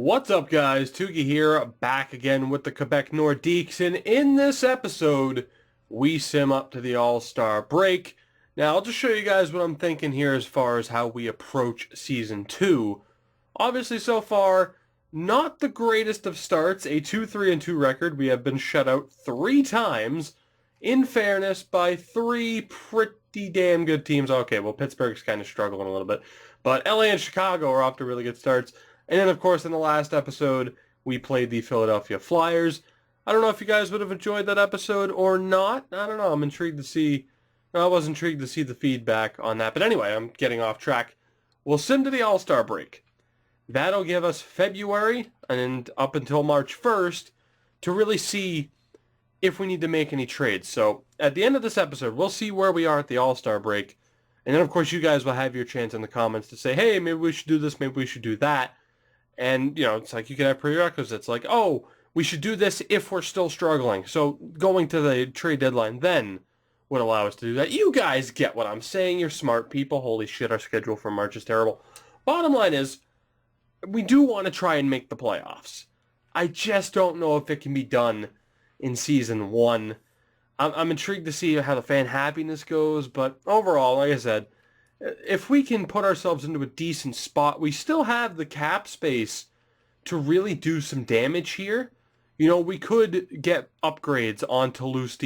What's up, guys? Tugi here, back again with the Quebec Nordiques, and in this episode, we sim up to the All-Star break. Now, I'll just show you guys what I'm thinking here as far as how we approach Season 2. Obviously, so far, not the greatest of starts, a 2-3-2 record. We have been shut out 3 times, in fairness, by 3 pretty damn good teams. Okay, well, Pittsburgh's kind of struggling a little bit, but LA and Chicago are off to really good starts. And then, of course, in the last episode, we played the Philadelphia Flyers. I don't know if you guys would have enjoyed that episode or not. I don't know. I'm intrigued to see. I was intrigued to see the feedback on that. But anyway, I'm getting off track. We'll sim to the All-Star break. That'll give us February and up until March 1st to really see if we need to make any trades. So at the end of this episode, we'll see where we are at the All-Star break. And then, of course, you guys will have your chance in the comments to say, hey, maybe we should do this, maybe we should do that. And, you know, it's like you can have prerequisites like, oh, we should do this if we're still struggling. So going to the trade deadline then would allow us to do that. You guys get what I'm saying. You're smart people. Holy shit, our schedule for March is terrible. Bottom line is, we do want to try and make the playoffs. I just don't know if it can be done in Season 1. I'm intrigued to see how the fan happiness goes, but overall, like I said, if we can put ourselves into a decent spot, we still have the cap space to really do some damage here. You know, we could get upgrades on Toulouse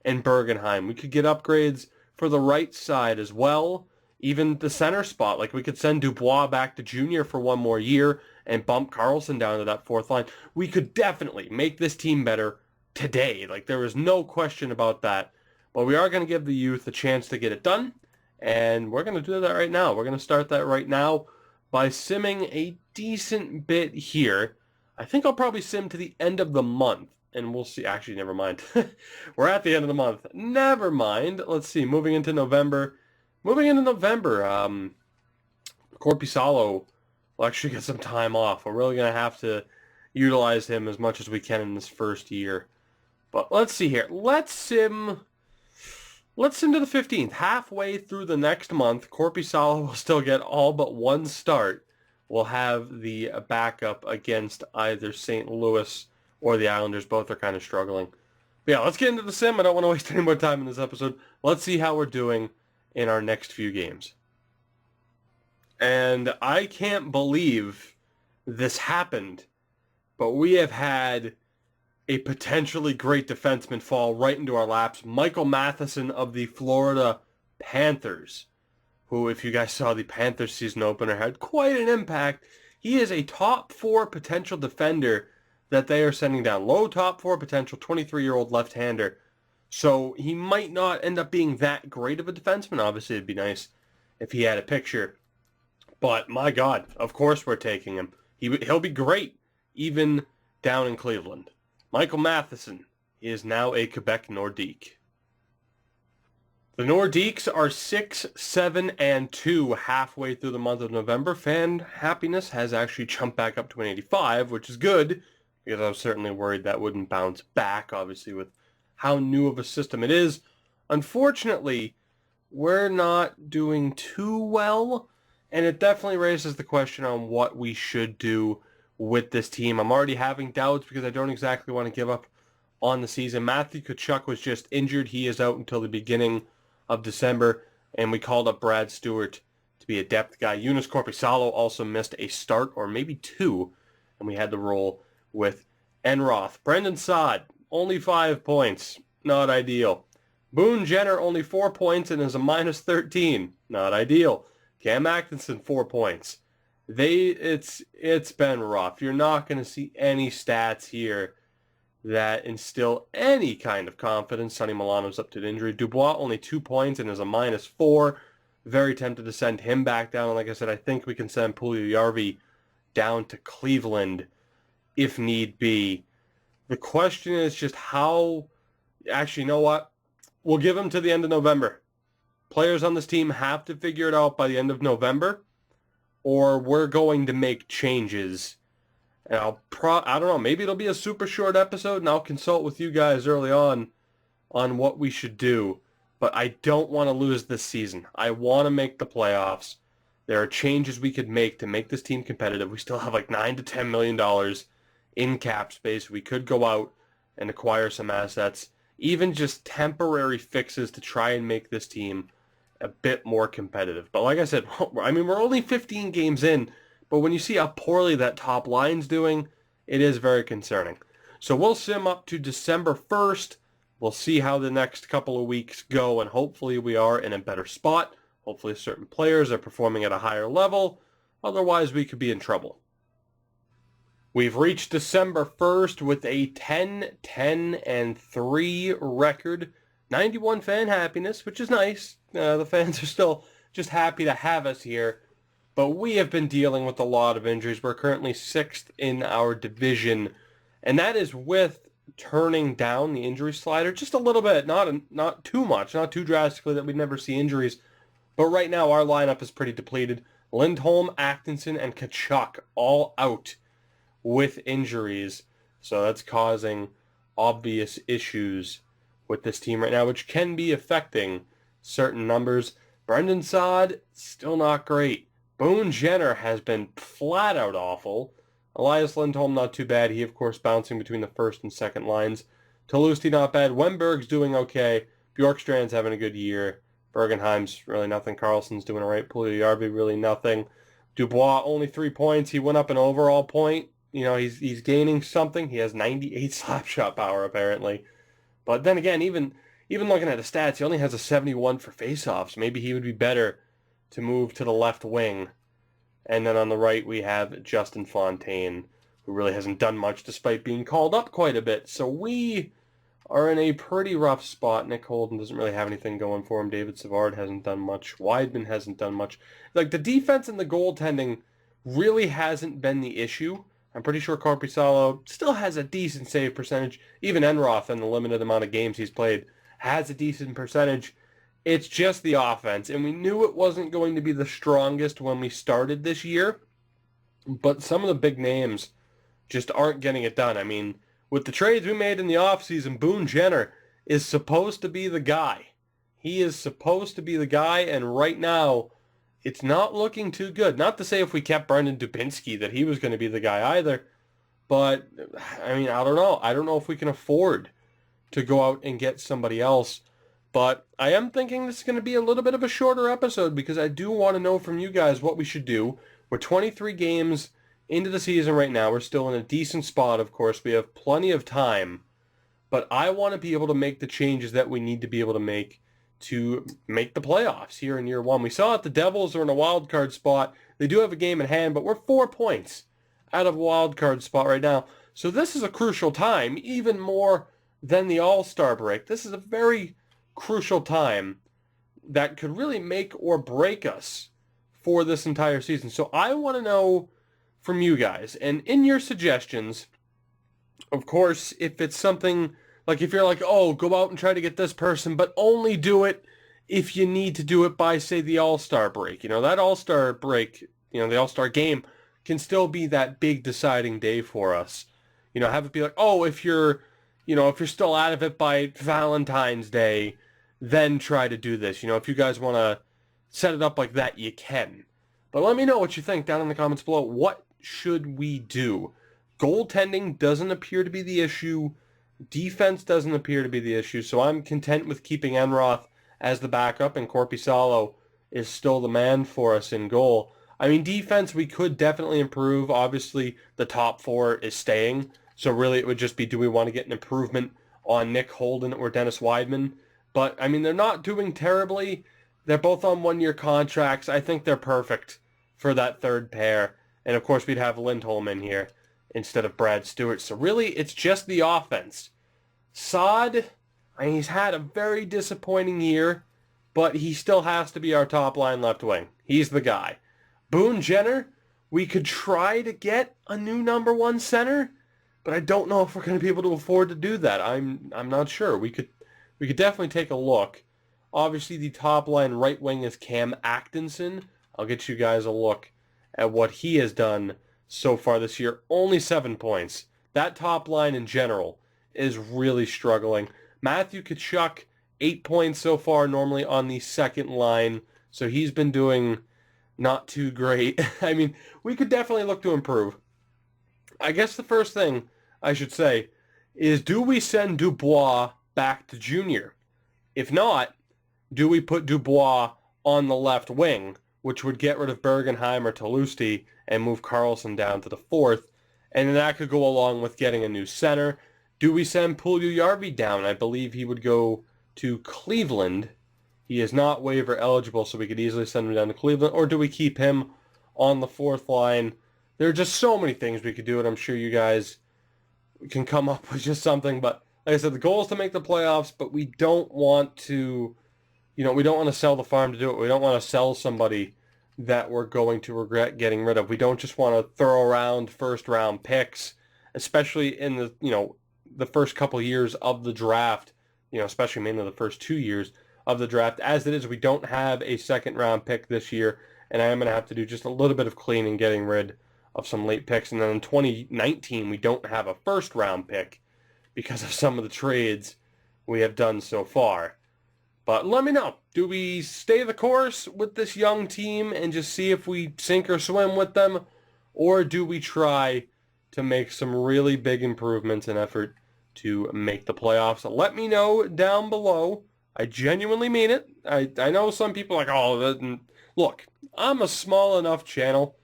and Bergenheim. We could get upgrades for the right side as well. Even the center spot. Like, we could send Dubois back to junior for one more year and bump Carlson down to that fourth line. We could definitely make this team better today. Like, there is no question about that. But we are going to give the youth a chance to get it done. And we're going to do that right now. We're going to start that right now by simming a decent bit here. I think I'll probably sim to the end of the month. And we'll see. Actually, never mind. We're at the end of the month. Never mind. Let's see. Moving into November. Korpisalo will actually get some time off. We're really going to have to utilize him as much as we can in this first year. But let's see here. Let's sim to the 15th. Halfway through the next month, Korpisalo will still get all but one start. We'll have the backup against either St. Louis or the Islanders. Both are kind of struggling. But yeah, let's get into the sim. I don't want to waste any more time in this episode. Let's see how we're doing in our next few games. And I can't believe this happened, but we have had a potentially great defenseman fall right into our laps. Michael Matheson of the Florida Panthers, who, if you guys saw the Panthers season opener, had quite an impact. He is a top 4 potential defender that they are sending down. Low top 4 potential, 23-year-old left-hander. So he might not end up being that great of a defenseman. Obviously, it'd be nice if he had a picture. But, my God, of course we're taking him. He'll be great, even down in Cleveland. Michael Matheson is now a Quebec Nordique. The Nordiques are 6-7-2 halfway through the month of November. Fan happiness has actually jumped back up to an 85, which is good, because I was certainly worried that wouldn't bounce back, obviously, with how new of a system it is. Unfortunately, we're not doing too well, and it definitely raises the question on what we should do with this team. I'm already having doubts because I don't exactly want to give up on the season. Matthew Tkachuk was just injured. He is out until the beginning of December, and we called up Brad Stewart to be a depth guy. Joonas Korpisalo also missed a start or maybe 2, and we had to roll with Enroth. Brendan Saad, only 5 points. Not ideal. Boone Jenner, only 4 points and is a -13. Not ideal. Cam Atkinson, 4 points. It's been rough. You're not going to see any stats here that instill any kind of confidence. Sonny Milano's up to the injury. Dubois only 2 points and is a -4. Very tempted to send him back down. And like I said, I think we can send Puljujärvi down to Cleveland if need be. The question is just how. Actually, you know what? We'll give him to the end of November. Players on this team have to figure it out by the end of November, or we're going to make changes. And I don't know, maybe it'll be a super short episode, and I'll consult with you guys early on what we should do. But I don't want to lose this season. I want to make the playoffs. There are changes we could make to make this team competitive. We still have like $9 to $10 million in cap space. We could go out and acquire some assets, even just temporary fixes to try and make this team a bit more competitive. But like I said, I mean, we're only 15 games in, but when you see how poorly that top line's doing, it is very concerning. So we'll sim up to December 1st. We'll see how the next couple of weeks go, and hopefully we are in a better spot. Hopefully certain players are performing at a higher level. Otherwise, we could be in trouble. We've reached December 1st with a 10-10-3 record. 91 fan happiness, which is nice. The fans are still just happy to have us here. But we have been dealing with a lot of injuries. We're currently 6th in our division. And that is with turning down the injury slider just a little bit. Not too much, not too drastically that we'd never see injuries. But right now, our lineup is pretty depleted. Lindholm, Atkinson, and Tkachuk all out with injuries. So that's causing obvious issues with this team right now, which can be affecting certain numbers. Brendan Saad, still not great. Boone Jenner has been flat out awful. Elias Lindholm, not too bad. He, of course, bouncing between the first and second lines. Toulouse, not bad. Wemberg's doing okay. Bjorkstrand's having a good year. Bergenheim's really nothing. Carlson's doing all right. Puljujärvi really nothing. Dubois, only 3 points. He went up an overall point. You know, he's gaining something. He has 98 slap shot power, apparently. But then again, even looking at the stats, he only has a 71 for faceoffs. Maybe he would be better to move to the left wing. And then on the right, we have Justin Fontaine, who really hasn't done much despite being called up quite a bit. So we are in a pretty rough spot. Nick Holden doesn't really have anything going for him. David Savard hasn't done much. Weidman hasn't done much. Like, the defense and the goaltending really hasn't been the issue. I'm pretty sure Korpisalo still has a decent save percentage. Even Enroth, in the limited amount of games he's played, has a decent percentage. It's just the offense, and we knew it wasn't going to be the strongest when we started this year, but some of the big names just aren't getting it done. I mean, with the trades we made in the offseason, Boone Jenner is supposed to be the guy. He is supposed to be the guy, and right now, it's not looking too good. Not to say if we kept Brendan Dubinsky that he was going to be the guy either, but, I mean, I don't know. I don't know if we can afford to go out and get somebody else. But I am thinking this is going to be a little bit of a shorter episode because I do want to know from you guys what we should do. We're 23 games into the season right now. We're still in a decent spot, of course. We have plenty of time. But I want to be able to make the changes that we need to be able to make the playoffs here in year one. We saw it, the Devils are in a wild card spot. They do have a game in hand, but we're 4 points out of a wild card spot right now. So this is a crucial time, even more than the All-Star break. This is a very crucial time that could really make or break us for this entire season. So I want to know from you guys, and in your suggestions, of course, if it's something like, if you're like, oh, go out and try to get this person, but only do it if you need to do it by, say, the All-Star break. You know, that All-Star break, you know, the All-Star game can still be that big deciding day for us. You know, have it be like, oh, if you're still out of it by Valentine's Day, then try to do this. You know, if you guys want to set it up like that, you can. But let me know what you think down in the comments below. What should we do? Goaltending doesn't appear to be the issue. Defense doesn't appear to be the issue. So I'm content with keeping Enroth as the backup, and Korpisalo is still the man for us in goal. I mean, defense, we could definitely improve. Obviously, the top four is staying. So really, it would just be, do we want to get an improvement on Nick Holden or Dennis Weidman? But, I mean, they're not doing terribly. They're both on one-year contracts. I think they're perfect for that third pair. And, of course, we'd have Lindholm in here instead of Brad Stewart. So, really, it's just the offense. Saad, I mean, he's had a very disappointing year, but he still has to be our top-line left wing. He's the guy. Boone Jenner, we could try to get a new number one center, but I don't know if we're going to be able to afford to do that. I'm not sure. We could definitely take a look. Obviously, the top line right wing is Cam Atkinson. I'll get you guys a look at what he has done so far this year. Only 7 points. That top line in general is really struggling. Matthew Tkachuk, 8 points so far, normally on the second line. So he's been doing not too great. I mean, we could definitely look to improve. I guess the first thing I should say is, do we send Dubois back to junior? If not, do we put Dubois on the left wing, which would get rid of Bergenheim or Talusti and move Carlson down to the fourth? And then that could go along with getting a new center. Do we send Puljujärvi down? I believe he would go to Cleveland. He is not waiver eligible, so we could easily send him down to Cleveland. Or do we keep him on the fourth line? There are just so many things we could do, and I'm sure you guys can come up with just something. But like I said, the goal is to make the playoffs, but we don't want to, we don't want to sell the farm to do it. We don't want to sell somebody that we're going to regret getting rid of. We don't just want to throw around first-round picks, especially in the first couple of years of the draft, especially mainly the first 2 years of the draft. As it is, we don't have a second-round pick this year, and I am going to have to do just a little bit of cleaning, getting rid of some late picks. And then in 2019, we don't have a first-round pick because of some of the trades we have done so far. But let me know. Do we stay the course with this young team and just see if we sink or swim with them? Or do we try to make some really big improvements in effort to make the playoffs? Let me know down below. I genuinely mean it. I know some people are like, oh, look, I'm a small enough channel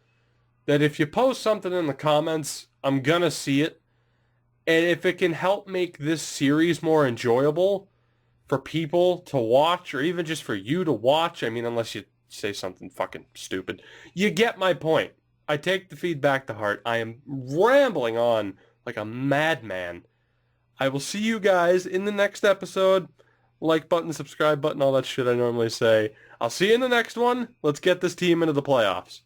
that if you post something in the comments, I'm going to see it. And if it can help make this series more enjoyable for people to watch, or even just for you to watch, I mean, unless you say something fucking stupid, you get my point. I take the feedback to heart. I am rambling on like a madman. I will see you guys in the next episode. Like button, subscribe button, all that shit I normally say. I'll see you in the next one. Let's get this team into the playoffs.